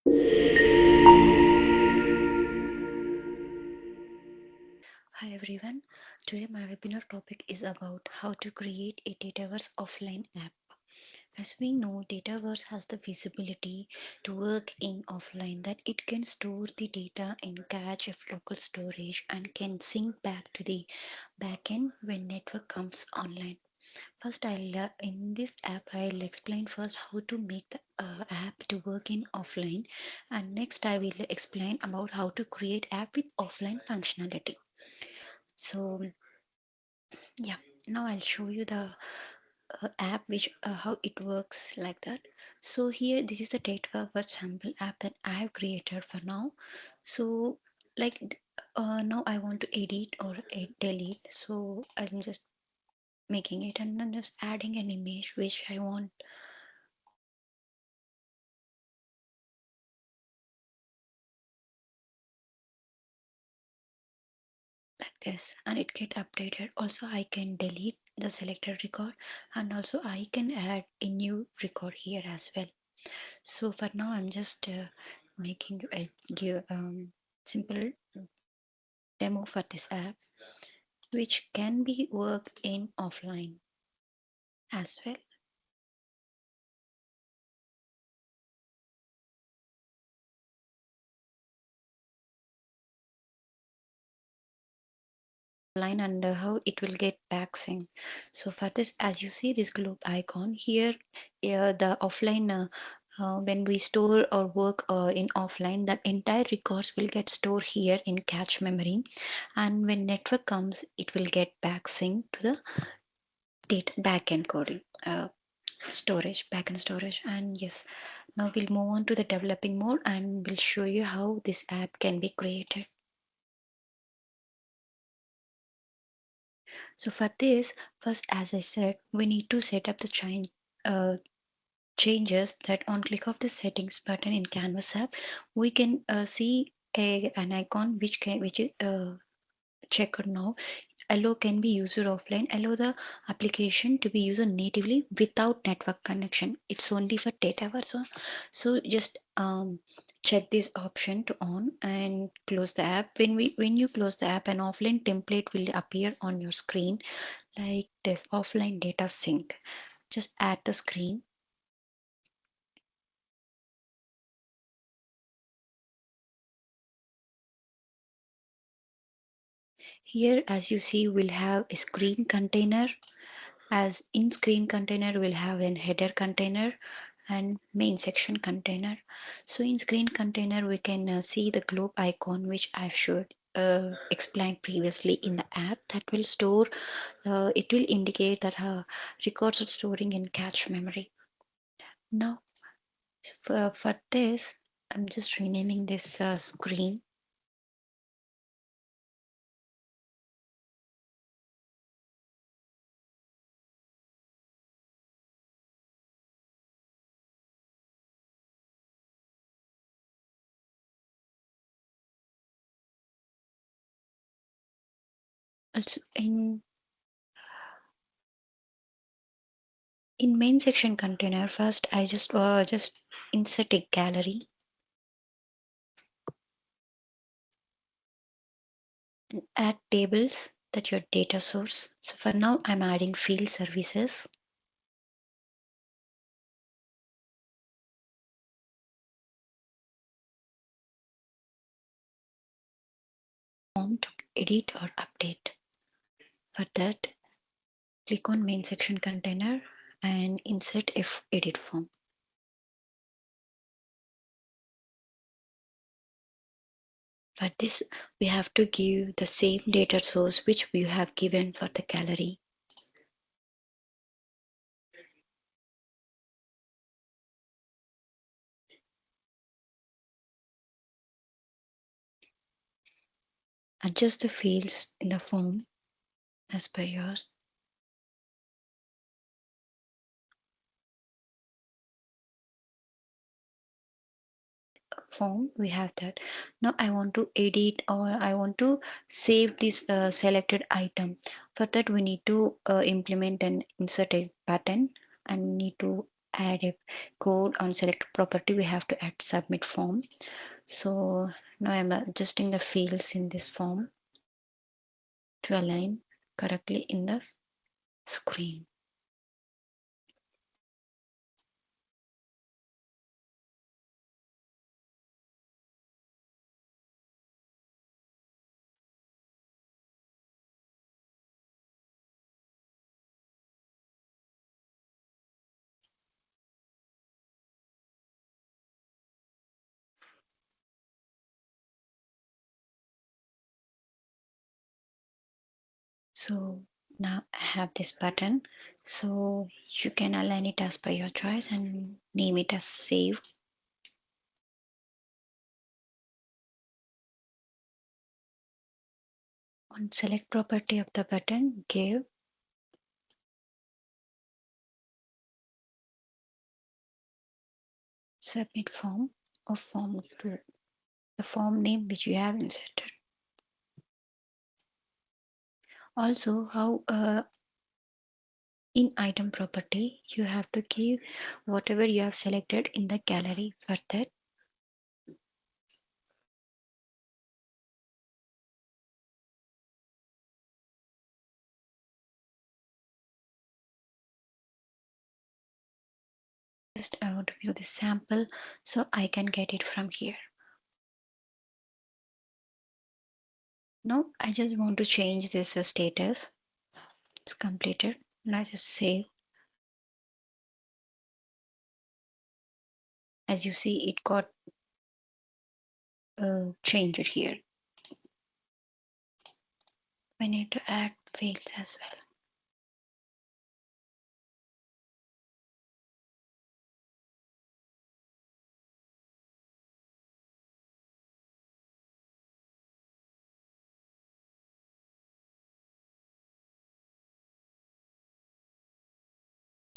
Hi everyone. Today my webinar topic is about how to create a Dataverse offline app. As we know, Dataverse has the visibility to work in offline, that it can store the data in cache of local storage and can sync back to the backend when network comes online. First, in this app I'll explain first how to make the app to work in offline, and next I will explain about how to create app with offline functionality. So yeah, now I'll show you the app which how it works like that. So here this is the Dataverse sample app that I have created for now. So like now I want to edit or delete. So I'm just making it and then just adding an image which I want like this, and it get updated. Also I can delete the selected record, and also I can add a new record here as well. So for now, I'm just making a simple demo for this app, which can be worked in offline as well. Line and how it will get back sync. So for this, as you see this globe icon here, the offline when we store or work in offline, the entire records will get stored here in cache memory, and when network comes, it will get back sync to the data backend coding. Storage, backend storage. And yes, now we'll move on to the developing mode and we'll show you how this app can be created. So for this, first, as I said, we need to set up the changes. That on click of the settings button in Canvas app, we can see an icon which is checked now. Allow can be used offline. Allow the application to be used natively without network connection. It's only for data. So just check this option to on and close the app. When you close the app, an offline template will appear on your screen like this: offline data sync. Just add the screen. Here, as you see, we'll have a screen container. As in screen container, we'll have an header container and main section container. So in screen container, we can see the globe icon, which I should explain previously in the app, that will store, it will indicate that records are storing in cache memory. Now, for this, I'm just renaming this screen. Also in main section container, first I just insert a gallery, add tables, that your data source. So for now, I'm adding field services, form to edit or update. For that, click on main section container and insert if edit form. For this, we have to give the same data source which we have given for the gallery. Adjust the fields in the form as per yours. Form, we have that. Now I want to edit or I want to save this selected item. For that, we need to implement and insert a button and need to add a code on select property, we have to add submit form. So now I'm adjusting the fields in this form to align correctly in the screen. So now I have this button. So you can align it as per your choice and name it as save. On select property of the button, give submit form or form to the form name which you have inserted. Also, how in item property, you have to give whatever you have selected in the gallery. For that, just I want to view the sample so I can get it from here. Now I just want to change this status. It's completed. Now just save. As you see, it got changed here. We need to add fields as well.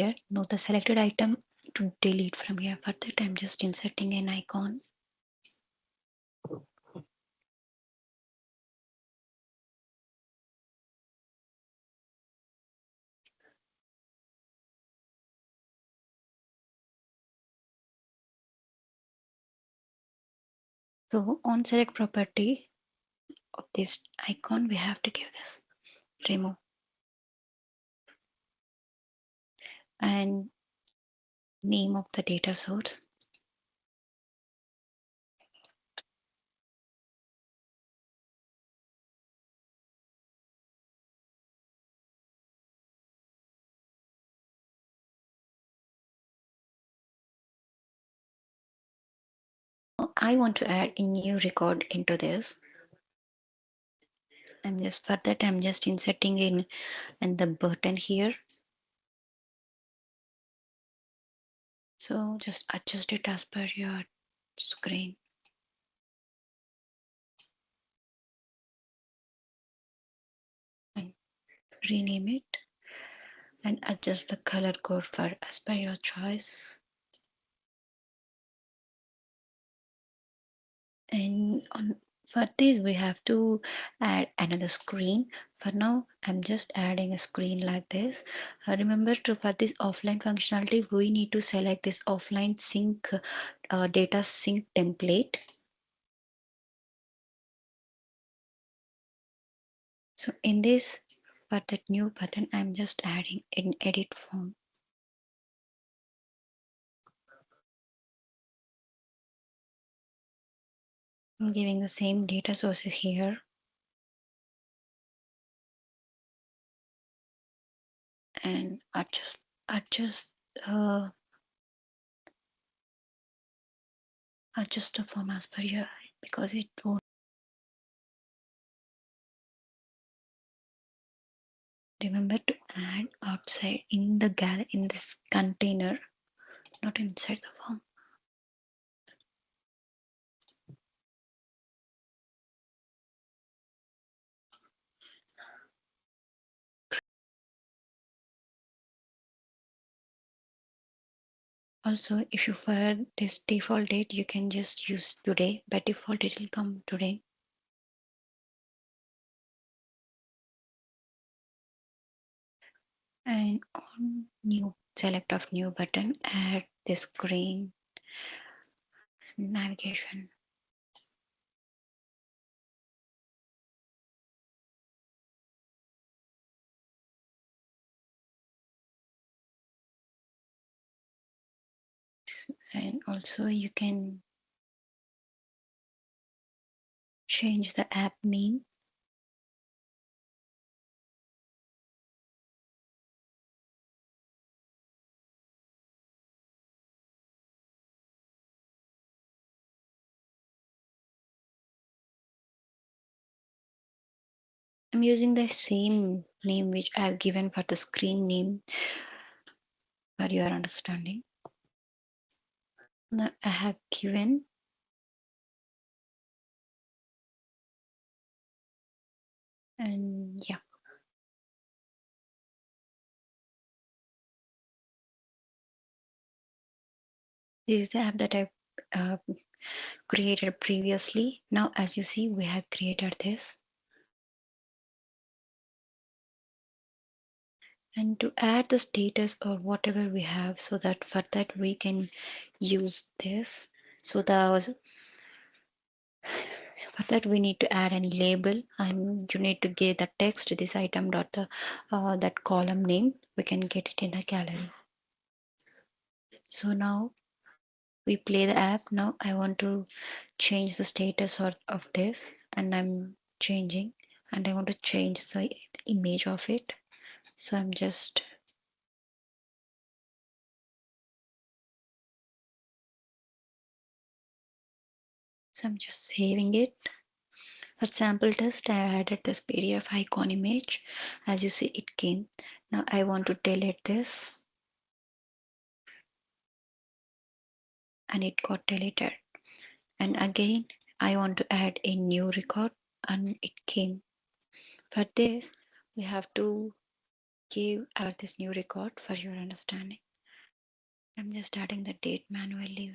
Here, note the selected item to delete from here. For that, I'm just inserting an icon. So on select property of this icon, we have to give this remove and name of the data source. I want to add a new record into this. I'm just for that I'm just inserting in and the button here. So just adjust it as per your screen. And rename it and adjust the color code for as per your choice. And on for this we have to add another screen. For now I'm just adding a screen like this. Remember to for this offline functionality we need to select this offline sync data sync template. So in this for that new button I'm just adding an edit form. I'm giving the same data sources here and adjust uh, adjust the form as per your because it won't. Remember to add outside in the gal in this container, not inside the form. Also, if you for this default date, you can just use today. By default, it will come today. And on new select of new button, add the screen navigation. And also you can change the app name. I'm using the same name which I've given for the screen name for your understanding. Now I have given, and yeah, this is the app that I uh, created previously. Now as you see, we have created this. And to add the status or whatever we have, so that for that we can use this. So for that we need to add a label, and you need to give the text this item dot the that column name. We can get it in a gallery. So now we play the app. Now I want to change the status of this, and I'm changing, and I want to change the image of it. So I'm just saving it. For sample test, I added this PDF icon image. As you see, it came. Now I want to delete this, and it got deleted. And again, I want to add a new record, and it came. For this, we have to give this new record for your understanding. I'm just adding the date manually.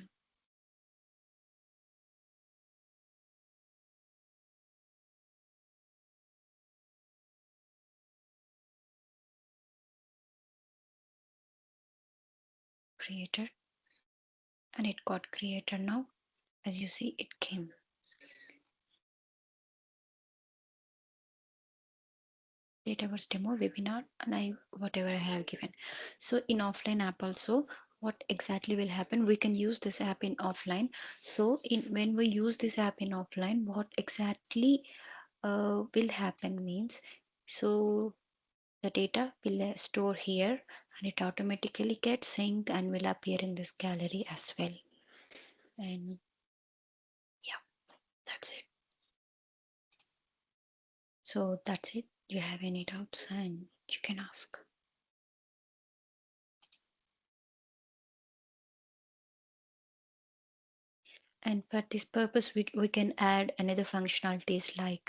Created, and it got created now. As you see, it came. Dataverse demo webinar, and I whatever I have given. So in offline app also, what exactly will happen, we can use this app in offline. So in when we use this app in offline, what exactly will happen means, so the data will store here, and it automatically gets synced and will appear in this gallery as well. And yeah, that's it. So that's it. You have any doubts, and you can ask. And for this purpose, we can add another functionalities like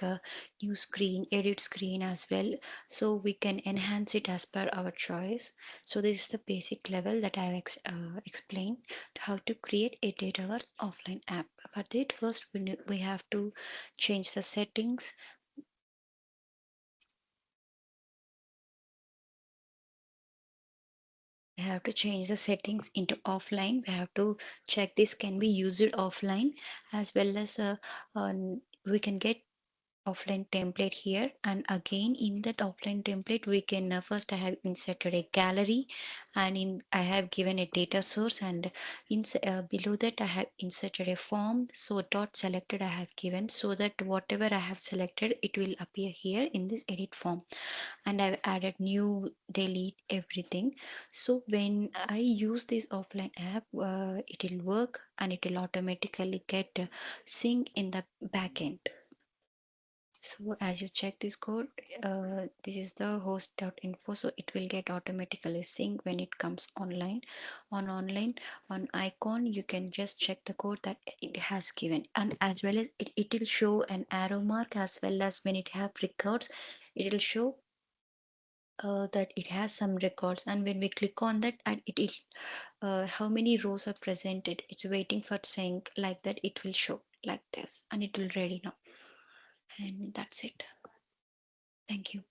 new screen, edit screen as well. So we can enhance it as per our choice. So this is the basic level that I have explained how to create a Dataverse offline app. For that, first we have to change the settings. We have to change the settings into offline. We have to check this can be used offline, as well as we can get offline template here, and again in that offline template we can first I have inserted a gallery, and in I have given a data source, and below that I have inserted a form. So dot selected I have given, so that whatever I have selected it will appear here in this edit form. And I've added new, delete everything. So when I use this offline app, it will work, and it will automatically get sync in the backend. So as you check this code, this is the host.info. So it will get automatically sync when it comes online. On online, on icon, you can just check the code that it has given. And as well as it will show an arrow mark, as well as when it have records, it will show that it has some records. And when we click on that, and it is how many rows are presented, it's waiting for sync, like that it will show like this, and it will ready now. And that's it. Thank you.